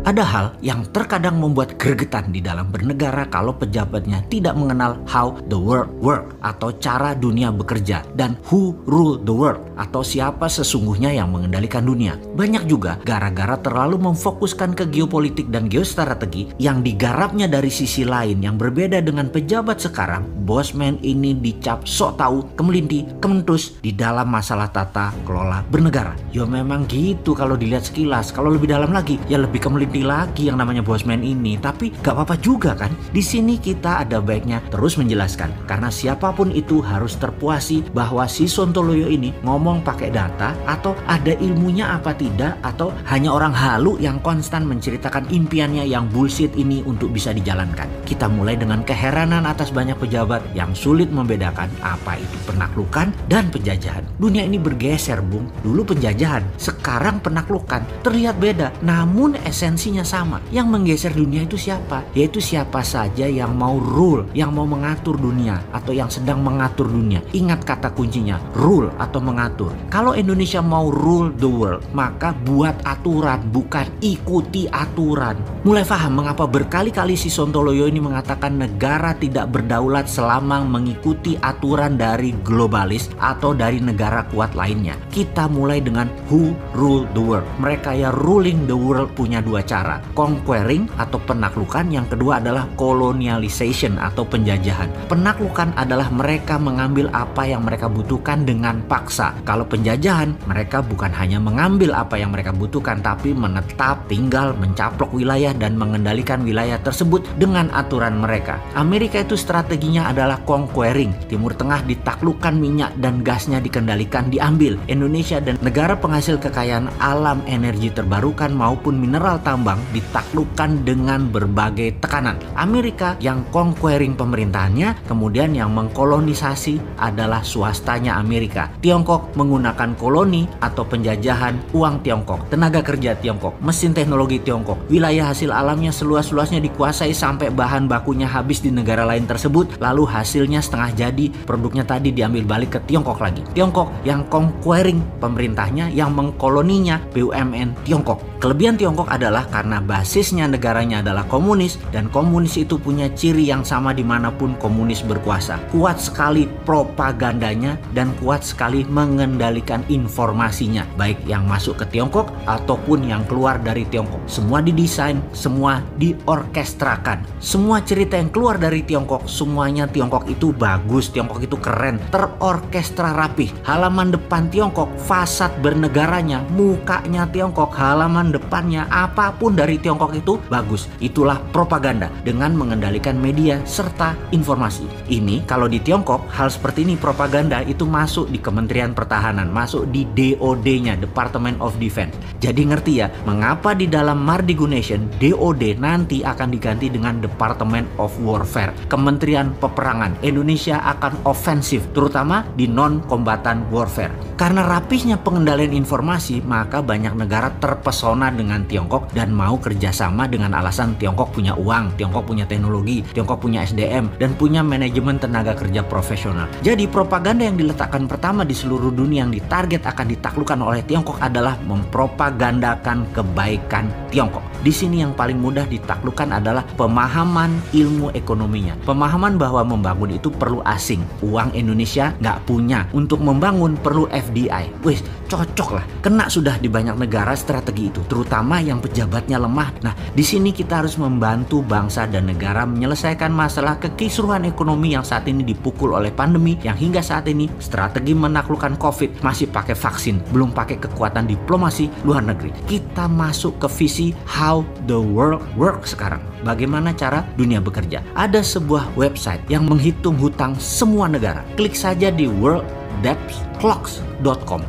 Ada hal yang terkadang membuat gregetan di dalam bernegara kalau pejabatnya tidak mengenal how the world work atau cara dunia bekerja dan who rule the world atau siapa sesungguhnya yang mengendalikan dunia. Banyak juga gara-gara terlalu memfokuskan ke geopolitik dan geostrategi yang digarapnya dari sisi lain yang berbeda dengan pejabat sekarang. Bosman ini dicap sok tahu, kemelinti, kementus di dalam masalah tata kelola bernegara. Ya memang gitu kalau dilihat sekilas. Kalau lebih dalam lagi ya lebih kemelinti lagi yang namanya Bosman ini. Tapi gak apa-apa juga kan. Di sini kita ada baiknya terus menjelaskan karena siapapun itu harus terpuasi bahwa si Sontoloyo ini ngomong pakai data atau ada ilmunya apa tidak, atau hanya orang halu yang konstan menceritakan impiannya yang bullshit ini untuk bisa dijalankan. Kita mulai dengan keheranan atas banyak pejabat yang sulit membedakan apa itu penaklukan dan penjajahan. Dunia ini bergeser, Bung. Dulu penjajahan, sekarang penaklukan. Terlihat beda, namun esensinya sama. Yang menggeser dunia itu siapa? Yaitu siapa saja yang mau rule, yang mau mengatur dunia atau yang sedang mengatur dunia. Ingat kata kuncinya, rule atau mengatur. Kalau Indonesia mau rule the world, maka buat aturan, bukan ikuti aturan. Mulai paham mengapa berkali-kali si Sontoloyo ini mengatakan negara tidak berdaulat selama mengikuti aturan dari globalis atau dari negara kuat lainnya. Kita mulai dengan who rule the world. Mereka ya ruling the world punya dua cara. Conquering atau penaklukan, yang kedua adalah colonialization atau penjajahan. Penaklukan adalah mereka mengambil apa yang mereka butuhkan dengan paksa. Kalau penjajahan, mereka bukan hanya mengambil apa yang mereka butuhkan, tapi menetap, tinggal, mencaplok wilayah dan mengendalikan wilayah tersebut dengan aturan mereka. Amerika itu strateginya adalah conquering. Timur Tengah ditaklukkan, minyak dan gasnya dikendalikan, diambil. Indonesia dan negara penghasil kekayaan alam, energi terbarukan maupun mineral tambang ditaklukkan dengan berbagai tekanan. Amerika yang conquering pemerintahannya, kemudian yang mengkolonisasi adalah swastanya Amerika. Tiongkok menggunakan koloni atau penjajahan, uang Tiongkok, tenaga kerja Tiongkok, mesin teknologi Tiongkok, wilayah hasil alamnya seluas-luasnya dikuasai sampai bahan bakunya habis di negara lain tersebut, lalu hasilnya setengah jadi, produknya tadi diambil balik ke Tiongkok lagi. Tiongkok yang conquering pemerintahnya, yang mengkoloninya BUMN Tiongkok. Kelebihan Tiongkok adalah karena basisnya negaranya adalah komunis, dan komunis itu punya ciri yang sama dimanapun komunis berkuasa. Kuat sekali propagandanya dan kuat sekali mengendalikan informasinya, baik yang masuk ke Tiongkok ataupun yang keluar dari Tiongkok. Semua didesain, semua diorkestrakan. Semua cerita yang keluar dari Tiongkok, semuanya Tiongkok itu bagus, Tiongkok itu keren, terorkestra rapih. Halaman depan Tiongkok, fasad bernegaranya, mukanya Tiongkok, halaman depannya, apapun dari Tiongkok itu bagus. Itulah propaganda dengan mengendalikan media serta informasi. Ini kalau di Tiongkok hal seperti ini, propaganda itu masuk di Kementerian Pertahanan, masuk di DOD-nya, Department of Defense. Jadi ngerti ya mengapa di dalam Mardigu Nation DOD nanti akan diganti dengan Department of Warfare, Kementerian Peperangan. Indonesia akan ofensif terutama di non-kombatan warfare. Karena rapihnya pengendalian informasi, maka banyak negara terpesona dengan Tiongkok dan mau kerjasama dengan alasan Tiongkok punya uang, Tiongkok punya teknologi, Tiongkok punya SDM, dan punya manajemen tenaga kerja profesional. Jadi propaganda yang diletakkan pertama di seluruh dunia yang ditarget akan ditaklukkan oleh Tiongkok adalah mempropagandakan kebaikan Tiongkok. Di sini yang paling mudah ditaklukkan adalah pemahaman ilmu ekonominya. Pemahaman bahwa membangun itu perlu asing. Uang Indonesia nggak punya. Untuk membangun perlu FDI. Wih, cocok lah. Kena sudah di banyak negara strategi itu, terutama yang pejabatnya lemah. Nah, di sini kita harus membantu bangsa dan negara menyelesaikan masalah kekisruhan ekonomi yang saat ini dipukul oleh pandemi, yang hingga saat ini strategi menaklukkan COVID masih pakai vaksin, belum pakai kekuatan diplomasi luar negeri. Kita masuk ke visi how the world works sekarang. Bagaimana cara dunia bekerja? Ada sebuah website yang menghitung hutang semua negara. Klik saja di worlddebtclocks.com.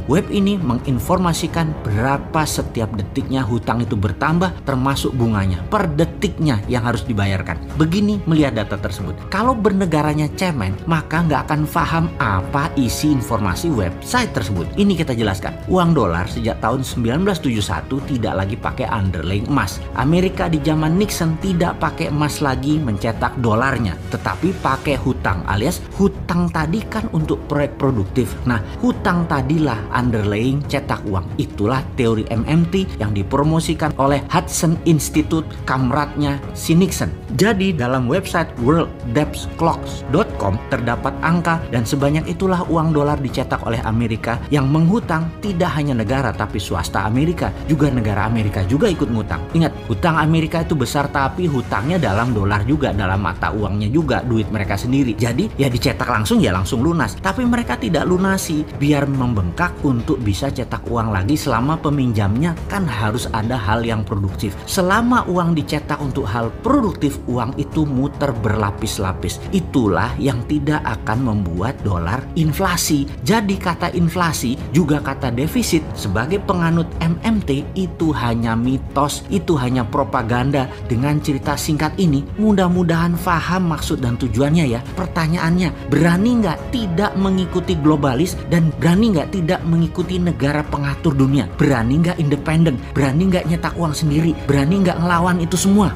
Web ini menginformasikan berapa setiap detiknya hutang itu bertambah, termasuk bunganya per detiknya yang harus dibayarkan. Begini melihat data tersebut. Kalau bernegaranya cemen, maka nggak akan paham apa isi informasi website tersebut. Ini kita jelaskan. Uang dolar sejak tahun 1971 tidak lagi pakai underlying emas. Amerika di zaman Nixon tidak pakai emas lagi mencetak dolarnya, tetapi pakai hutang, alias hutang tadi kan untuk proyek produktif. produktif. Nah, hutang tadilah underlying cetak uang. Itulah teori MMT yang dipromosikan oleh Hudson Institute, kamratnya si Nixon. Jadi dalam website worlddebtclocks.com terdapat angka, dan sebanyak itulah uang dolar dicetak oleh Amerika yang menghutang tidak hanya negara tapi swasta Amerika, juga negara Amerika juga ikut ngutang. Ingat, hutang Amerika itu besar tapi hutangnya dalam dolar juga, dalam mata uangnya juga, duit mereka sendiri. Jadi ya dicetak langsung ya langsung lunas. Tapi mereka tidak lunasi biar membengkak untuk bisa cetak uang lagi. Selama peminjamnya kan harus ada hal yang produktif. Selama uang dicetak untuk hal produktif, uang itu muter berlapis-lapis. Itulah yang tidak akan membuat dolar inflasi. Jadi kata inflasi juga kata defisit sebagai penganut MMT itu hanya mitos, itu hanya propaganda. Dengan cerita singkat ini mudah-mudahan paham maksud dan tujuannya ya. Pertanyaannya, berani nggak tidak mengikuti globalis dan berani nggak tidak mengikuti negara pengatur dunia? Berani nggak independen? Berani nggak nyetak uang sendiri? Berani nggak ngelawan itu semua?